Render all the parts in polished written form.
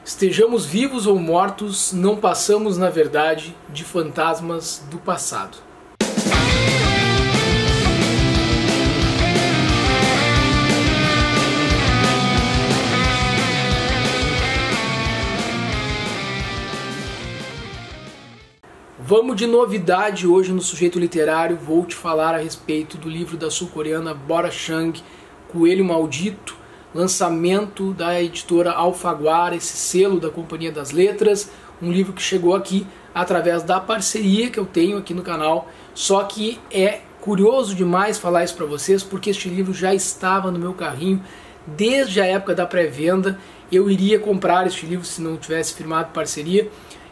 Estejamos vivos ou mortos, não passamos, na verdade, de fantasmas do passado. Vamos de novidade hoje no Sujeito Literário. Vou te falar a respeito do livro da sul-coreana Bora Chang, Coelho Maldito, lançamento da editora Alfaguara, esse selo da Companhia das Letras, um livro que chegou aqui através da parceria que eu tenho aqui no canal. Só que é curioso demais falar isso para vocês, porque este livro já estava no meu carrinho desde a época da pré-venda. Eu iria comprar este livro se não tivesse firmado parceria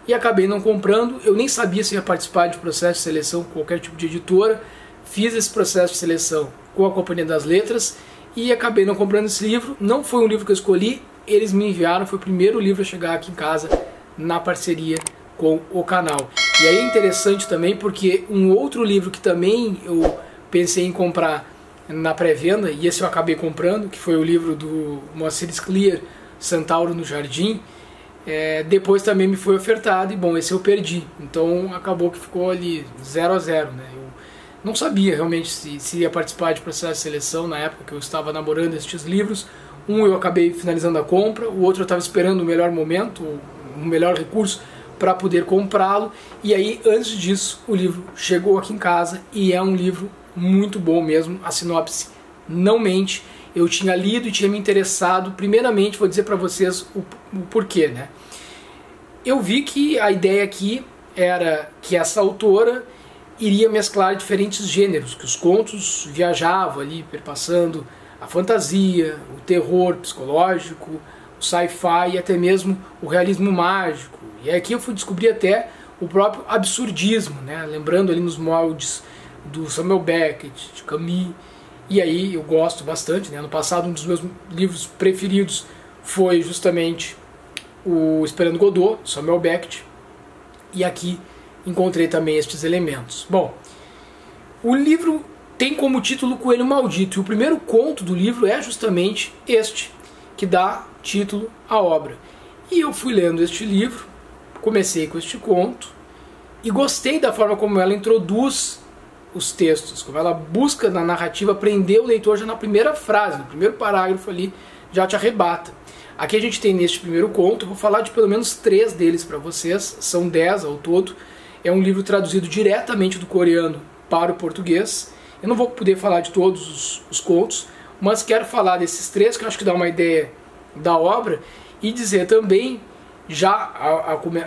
e acabei não comprando. Eu nem sabia se ia participar de processo de seleção com qualquer tipo de editora. Fiz esse processo de seleção com a Companhia das Letras e acabei não comprando esse livro. Não foi um livro que eu escolhi, eles me enviaram, foi o primeiro livro a chegar aqui em casa na parceria com o canal. E aí é interessante também porque um outro livro que também eu pensei em comprar na pré-venda, e esse eu acabei comprando, que foi o livro do Moacir Scliar, Centauro no Jardim, depois também me foi ofertado e bom, esse eu perdi. Então acabou que ficou ali 0 a 0, né? Eu não sabia realmente se ia participar de processo de seleção na época que eu estava namorando estes livros. Um eu acabei finalizando a compra, o outro eu estava esperando o melhor momento, o melhor recurso para poder comprá-lo. E aí, antes disso, o livro chegou aqui em casa e é um livro muito bom mesmo. A sinopse não mente. Eu tinha lido e tinha me interessado. Primeiramente, vou dizer para vocês o porquê, né? Eu vi que a ideia aqui era que essa autora iria mesclar diferentes gêneros, que os contos viajavam ali, perpassando a fantasia, o terror psicológico, o sci-fi e até mesmo o realismo mágico. E aqui eu fui descobrir até o próprio absurdismo, né? Lembrando ali nos moldes do Samuel Beckett, de Camus. E aí eu gosto bastante, né? No passado um dos meus livros preferidos foi justamente o Esperando Godot, Samuel Beckett. E aqui encontrei também estes elementos. Bom, o livro tem como título Coelho Maldito, e o primeiro conto do livro é justamente este, que dá título à obra. E eu fui lendo este livro, comecei com este conto, e gostei da forma como ela introduz os textos, como ela busca na narrativa prender o leitor já na primeira frase, no primeiro parágrafo ali, já te arrebata. Aqui a gente tem neste primeiro conto, eu vou falar de pelo menos 3 deles para vocês, são 10 ao todo. É um livro traduzido diretamente do coreano para o português. Eu não vou poder falar de todos os contos, mas quero falar desses 3, que eu acho que dá uma ideia da obra, e dizer também, já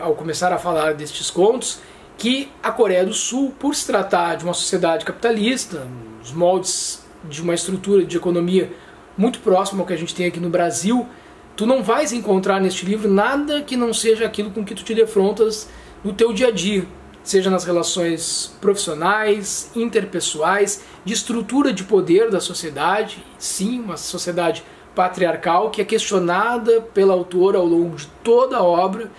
ao começar a falar destes contos, que a Coreia do Sul, por se tratar de uma sociedade capitalista, os moldes de uma estrutura de economia muito próxima ao que a gente tem aqui no Brasil, tu não vais encontrar neste livro nada que não seja aquilo com que tu te defrontas no teu dia a dia, seja nas relações profissionais, interpessoais, de estrutura de poder da sociedade. Sim, uma sociedade patriarcal que é questionada pela autora ao longo de toda a obra,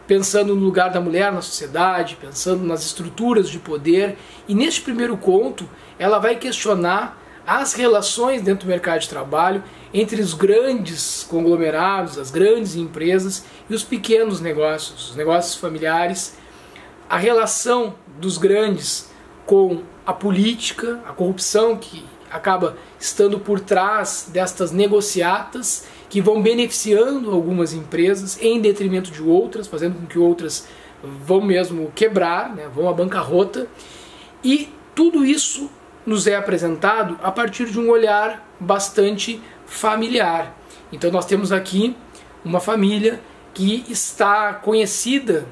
pensando no lugar da mulher na sociedade, pensando nas estruturas de poder. E neste primeiro conto, ela vai questionar as relações dentro do mercado de trabalho entre os grandes conglomerados, as grandes empresas e os pequenos negócios, os negócios familiares, a relação dos grandes com a política, a corrupção que acaba estando por trás destas negociatas que vão beneficiando algumas empresas em detrimento de outras, fazendo com que outras vão mesmo quebrar, né, vão à bancarrota. E tudo isso nos é apresentado a partir de um olhar bastante familiar. Então nós temos aqui uma família que está conhecida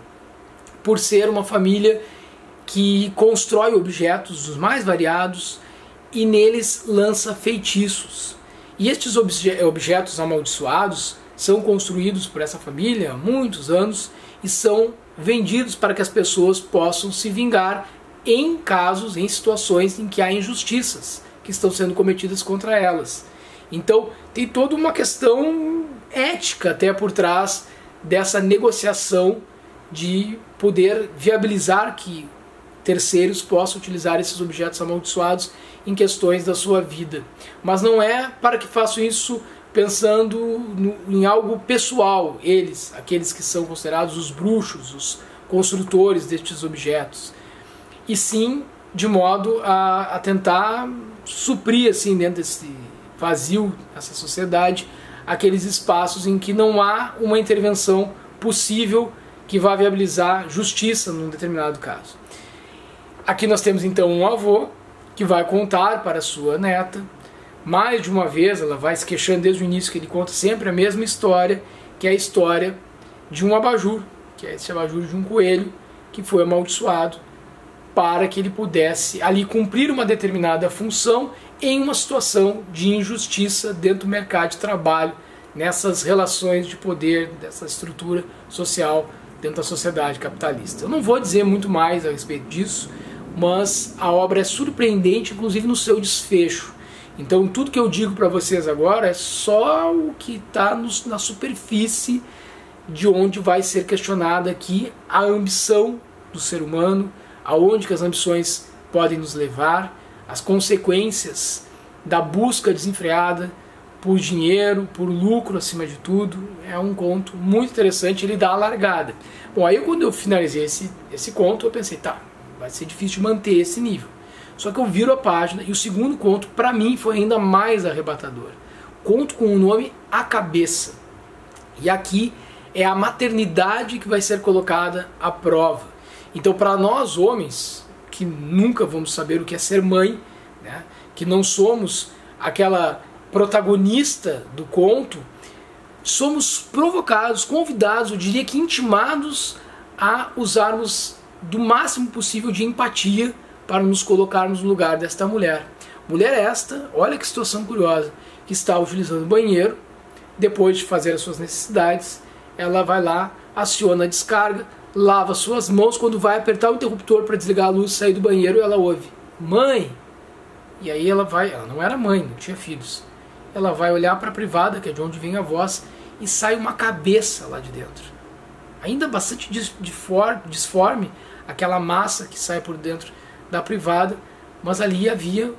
por ser uma família que constrói objetos dos mais variados e neles lança feitiços. E estes objetos amaldiçoados são construídos por essa família há muitos anos e são vendidos para que as pessoas possam se vingar em casos, em situações em que há injustiças que estão sendo cometidas contra elas. Então tem toda uma questão ética até por trás dessa negociação de poder viabilizar que terceiros possam utilizar esses objetos amaldiçoados em questões da sua vida. Mas não é para que façam isso pensando em algo pessoal, eles, aqueles que são considerados os bruxos, os construtores destes objetos, e sim de modo a tentar suprir assim dentro desse vazio, essa sociedade, aqueles espaços em que não há uma intervenção possível que vá viabilizar justiça num determinado caso. Aqui nós temos então um avô que vai contar para sua neta, mais de uma vez ela vai se queixando desde o início que ele conta sempre a mesma história, que é a história de um abajur, que é esse abajur de um coelho que foi amaldiçoado para que ele pudesse ali cumprir uma determinada função em uma situação de injustiça dentro do mercado de trabalho, nessas relações de poder, dessa estrutura social dentro da sociedade capitalista. Eu não vou dizer muito mais a respeito disso, mas a obra é surpreendente, inclusive no seu desfecho. Então tudo que eu digo para vocês agora é só o que está na superfície de onde vai ser questionada aqui a ambição do ser humano, aonde que as ambições podem nos levar, as consequências da busca desenfreada por dinheiro, por lucro acima de tudo. É um conto muito interessante, ele dá a largada. Bom, aí quando eu finalizei esse conto, eu pensei, tá, vai ser difícil de manter esse nível. Só que eu viro a página e o segundo conto, para mim, foi ainda mais arrebatador. Conto com o nome A Cabeça. E aqui é a maternidade que vai ser colocada à prova. Então, para nós homens, que nunca vamos saber o que é ser mãe, né, que não somos aquela protagonista do conto, somos provocados, convidados, eu diria que intimados a usarmos do máximo possível de empatia para nos colocarmos no lugar desta mulher. Mulher esta, olha que situação curiosa, que está utilizando o banheiro, depois de fazer as suas necessidades, ela vai lá, aciona a descarga, lava suas mãos, quando vai apertar o interruptor para desligar a luz e sair do banheiro, ela ouve, mãe! E aí ela não era mãe, não tinha filhos. Ela vai olhar para a privada, que é de onde vem a voz, e sai uma cabeça lá de dentro. Ainda bastante disforme, aquela massa que sai por dentro da privada, mas ali havia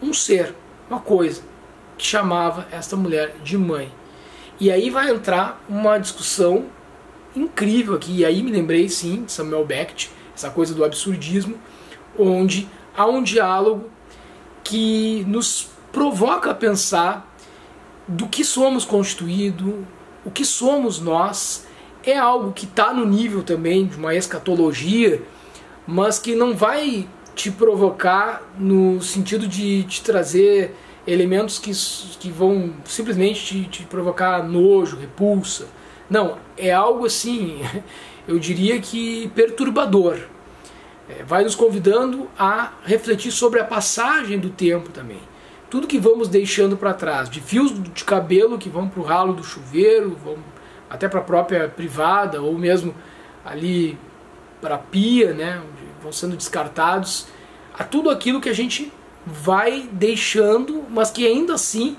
um ser, uma coisa, que chamava esta mulher de mãe. E aí vai entrar uma discussão incrível aqui, e aí me lembrei sim de Samuel Beckett, essa coisa do absurdismo, onde há um diálogo que nos provoca a pensar do que somos constituídos, o que somos nós. É algo que está no nível também de uma escatologia, mas que não vai te provocar no sentido de te trazer elementos que vão simplesmente te provocar nojo, repulsa. Não, é algo assim, eu diria que perturbador. Vai nos convidando a refletir sobre a passagem do tempo também. Tudo que vamos deixando para trás, de fios de cabelo que vão para o ralo do chuveiro, vão até para a própria privada, ou mesmo ali para a pia, né, onde vão sendo descartados, a tudo aquilo que a gente vai deixando, mas que ainda assim,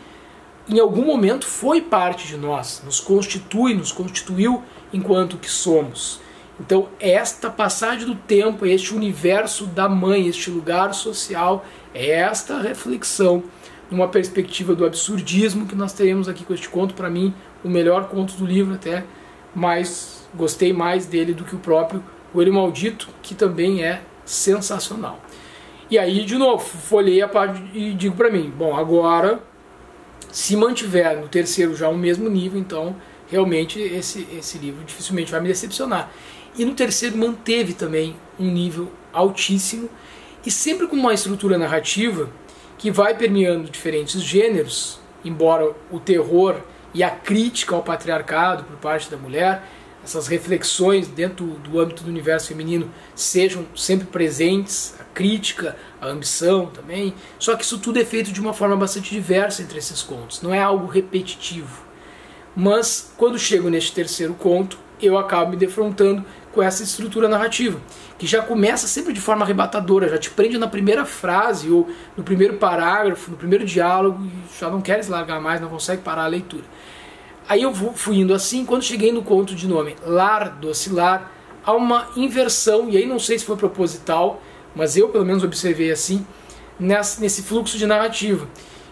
em algum momento, foi parte de nós, nos constituiu enquanto que somos. Então, esta passagem do tempo, este universo da mãe, este lugar social, é esta reflexão, numa perspectiva do absurdismo que nós teremos aqui com este conto. Para mim, o melhor conto do livro, até gostei mais dele do que o próprio Coelho Maldito, que também é sensacional. E aí, de novo, folhei a parte e digo para mim, bom, agora, se mantiver no terceiro já o mesmo nível, então realmente esse livro dificilmente vai me decepcionar. E no terceiro manteve também um nível altíssimo, e sempre com uma estrutura narrativa que vai permeando diferentes gêneros, embora o terror e a crítica ao patriarcado por parte da mulher, essas reflexões dentro do âmbito do universo feminino sejam sempre presentes, a crítica, a ambição também, só que isso tudo é feito de uma forma bastante diversa entre esses contos, não é algo repetitivo. Mas quando chego neste terceiro conto, eu acabo me defrontando com essa estrutura narrativa, que já começa sempre de forma arrebatadora, já te prende na primeira frase ou no primeiro parágrafo, no primeiro diálogo, e já não queres largar mais, não consegue parar a leitura. Aí eu fui indo assim, quando cheguei no conto de nome Lar, Doce Lar, há uma inversão, e aí não sei se foi proposital, mas eu pelo menos observei assim, nesse fluxo de narrativa.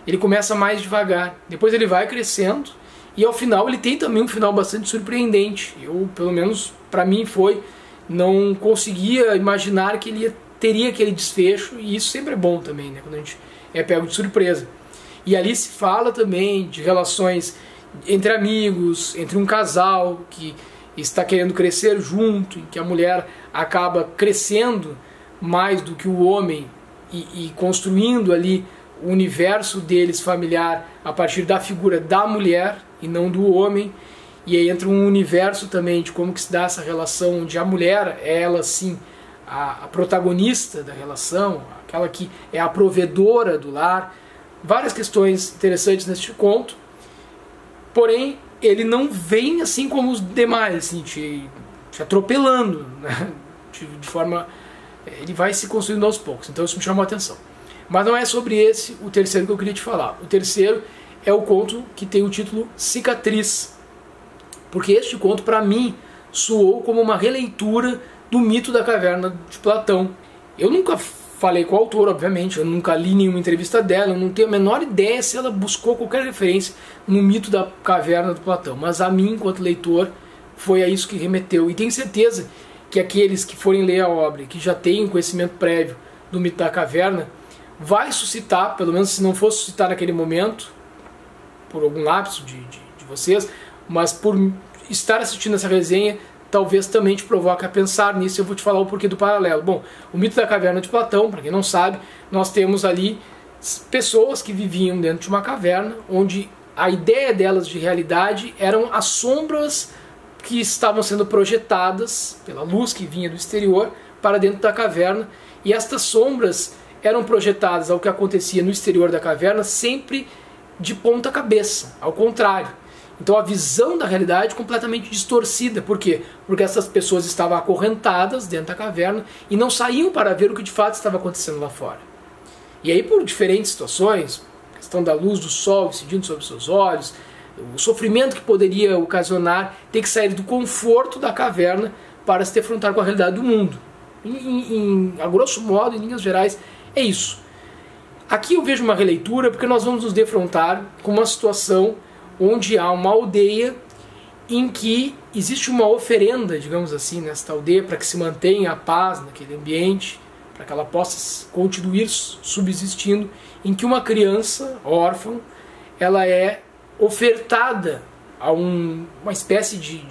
ele começa mais devagar, depois ele vai crescendo e ao final ele tem também um final bastante surpreendente. Eu, pelo menos para mim foi, não conseguia imaginar que ele teria aquele desfecho, e isso sempre é bom também, né, quando a gente é pego de surpresa. E ali se fala também de relações entre amigos, entre um casal que está querendo crescer junto, em que a mulher acaba crescendo mais do que o homem e construindo ali o universo deles familiar a partir da figura da mulher e não do homem. E aí entra um universo também de como que se dá essa relação, onde a mulher é ela sim a protagonista da relação, aquela que é a provedora do lar. Várias questões interessantes neste conto, porém ele não vem assim como os demais, assim, te atropelando, né? De forma... ele vai se construindo aos poucos, então isso me chamou a atenção. Mas não é sobre esse o terceiro que eu queria te falar. O terceiro é o conto que tem o título Cicatriz, porque este conto para mim soou como uma releitura do mito da caverna de Platão. Eu nunca falei com a autora, obviamente, eu nunca li nenhuma entrevista dela, eu não tenho a menor ideia se ela buscou qualquer referência no mito da caverna de Platão, mas a mim, enquanto leitor, foi a isso que remeteu. E tenho certeza que aqueles que forem ler a obra, que já têm um conhecimento prévio do mito da caverna, vai suscitar, pelo menos se não for suscitar naquele momento, por algum lapso de vocês, mas por estar assistindo essa resenha, talvez também te provoque a pensar nisso. Eu vou te falar o porquê do paralelo. Bom, o mito da caverna de Platão, para quem não sabe, nós temos ali pessoas que viviam dentro de uma caverna, onde a ideia delas de realidade eram as sombras que estavam sendo projetadas pela luz que vinha do exterior para dentro da caverna, e estas sombras eram projetadas ao que acontecia no exterior da caverna sempre de ponta cabeça, ao contrário. Então a visão da realidade completamente distorcida. Por quê? Porque essas pessoas estavam acorrentadas dentro da caverna e não saíam para ver o que de fato estava acontecendo lá fora. E aí, por diferentes situações, a questão da luz do sol incidindo sobre seus olhos, o sofrimento que poderia ocasionar ter que sair do conforto da caverna para se defrontar com a realidade do mundo. A grosso modo, em linhas gerais, é isso. Aqui eu vejo uma releitura porque nós vamos nos defrontar com uma situação onde há uma aldeia em que existe uma oferenda, digamos assim, nesta aldeia, para que se mantenha a paz naquele ambiente, para que ela possa continuar subsistindo, em que uma criança órfã, ela é ofertada a uma espécie de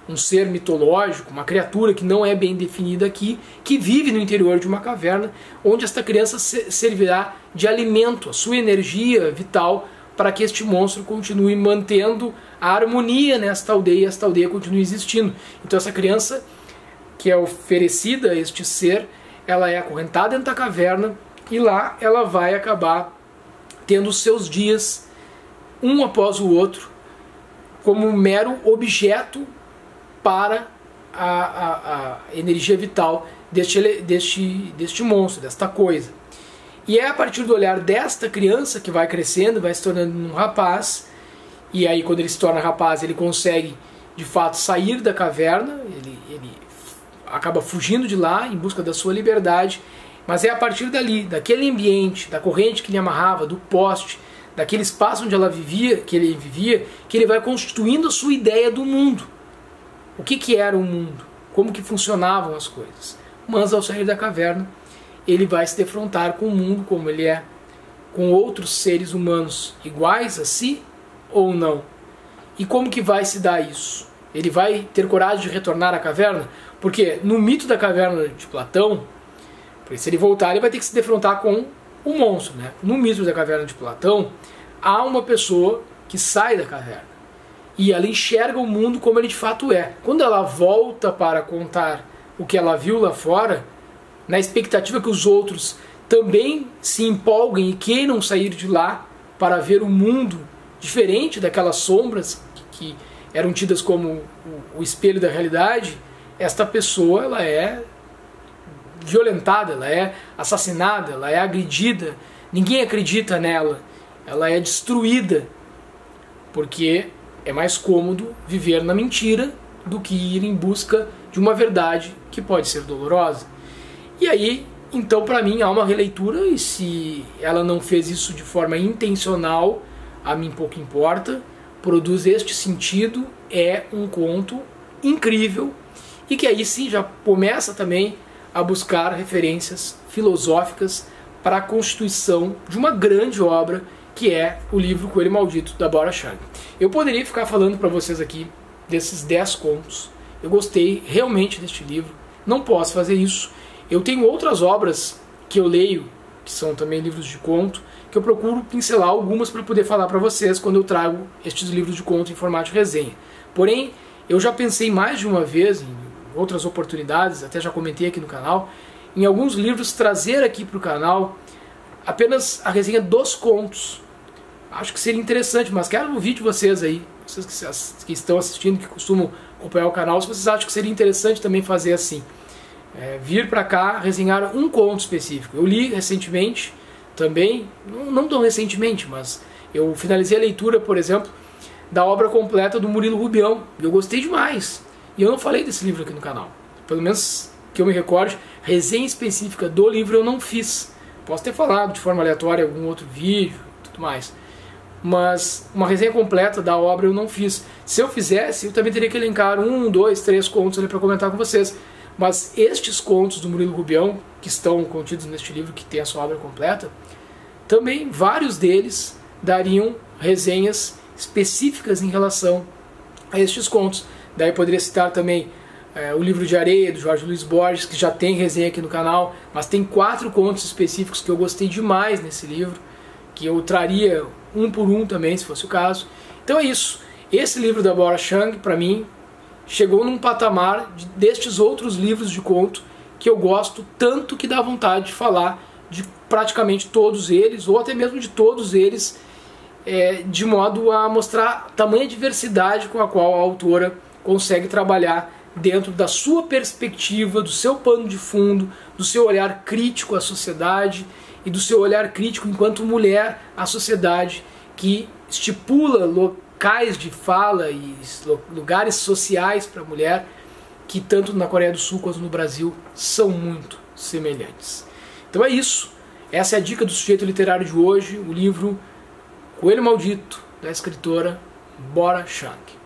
um ser mitológico, uma criatura que não é bem definida aqui, que vive no interior de uma caverna, onde esta criança servirá de alimento, a sua energia vital, para que este monstro continue mantendo a harmonia nesta aldeia e esta aldeia continue existindo. Então essa criança que é oferecida a este ser, ela é acorrentada dentro da caverna e lá ela vai acabar tendo os seus dias, um após o outro, como um mero objeto para a energia vital deste monstro, desta coisa. E é a partir do olhar desta criança que vai crescendo, vai se tornando um rapaz, e aí quando ele se torna rapaz ele consegue de fato sair da caverna, ele acaba fugindo de lá em busca da sua liberdade, mas é a partir dali, daquele ambiente, da corrente que lhe amarrava, do poste, daquele espaço onde que ele vivia, que ele vai constituindo a sua ideia do mundo. O que era o mundo? Como que funcionavam as coisas? Mas ao sair da caverna, ele vai se defrontar com o mundo como ele é, com outros seres humanos iguais a si ou não. E como que vai se dar isso? Ele vai ter coragem de retornar à caverna? Porque no mito da caverna de Platão, porque se ele voltar ele vai ter que se defrontar com o monstro, né? No mito da caverna de Platão, há uma pessoa que sai da caverna e ela enxerga o mundo como ele de fato é. Quando ela volta para contar o que ela viu lá fora, na expectativa que os outros também se empolguem e queiram sair de lá para ver um mundo diferente daquelas sombras que eram tidas como o espelho da realidade, esta pessoa ela é violentada, ela é assassinada, ela é agredida, ninguém acredita nela, ela é destruída, porque é mais cômodo viver na mentira do que ir em busca de uma verdade que pode ser dolorosa. E aí Então, para mim, há uma releitura, e se ela não fez isso de forma intencional, a mim pouco importa. Produz este sentido, é um conto incrível, e que aí sim já começa também a buscar referências filosóficas para a constituição de uma grande obra, que é o livro Coelho Maldito, da Bora Chang. Eu poderia ficar falando para vocês aqui desses 10 contos. Eu gostei realmente deste livro, não posso fazer isso. Eu tenho outras obras que eu leio, que são também livros de conto, que eu procuro pincelar algumas para poder falar para vocês quando eu trago estes livros de conto em formato de resenha. Porém, eu já pensei mais de uma vez, em outras oportunidades, até já comentei aqui no canal, em alguns livros trazer aqui para o canal apenas a resenha dos contos. Acho que seria interessante, mas quero ouvir de vocês aí, vocês que estão assistindo, que costumam acompanhar o canal, se vocês acham que seria interessante também fazer assim. Vir para cá resenhar um conto específico. Eu li recentemente também, não tão recentemente, mas eu finalizei a leitura, por exemplo, da obra completa do Murilo Rubião, e eu gostei demais. E eu não falei desse livro aqui no canal, pelo menos que eu me recorde, resenha específica do livro eu não fiz. Posso ter falado de forma aleatória em algum outro vídeo, tudo mais, mas uma resenha completa da obra eu não fiz. Se eu fizesse, eu também teria que elencar 1, 2, 3 contos ali para comentar com vocês. Mas estes contos do Murilo Rubião, que estão contidos neste livro, que tem a sua obra completa, também vários deles dariam resenhas específicas em relação a estes contos. Daí eu poderia citar também o Livro de Areia, do Jorge Luiz Borges, que já tem resenha aqui no canal, mas tem 4 contos específicos que eu gostei demais nesse livro, que eu traria um por um também, se fosse o caso. Então é isso. Esse livro da Bora Chang, para mim, chegou num patamar destes outros livros de conto que eu gosto tanto que dá vontade de falar de praticamente todos eles, ou até mesmo de todos eles, de modo a mostrar a tamanha diversidade com a qual a autora consegue trabalhar dentro da sua perspectiva, do seu pano de fundo, do seu olhar crítico à sociedade e do seu olhar crítico enquanto mulher à sociedade, que estipula locais de fala e lugares sociais para a mulher que tanto na Coreia do Sul quanto no Brasil são muito semelhantes. Então é isso. Essa é a dica do sujeito literário de hoje, o livro Coelho Maldito, da escritora Bora Chang.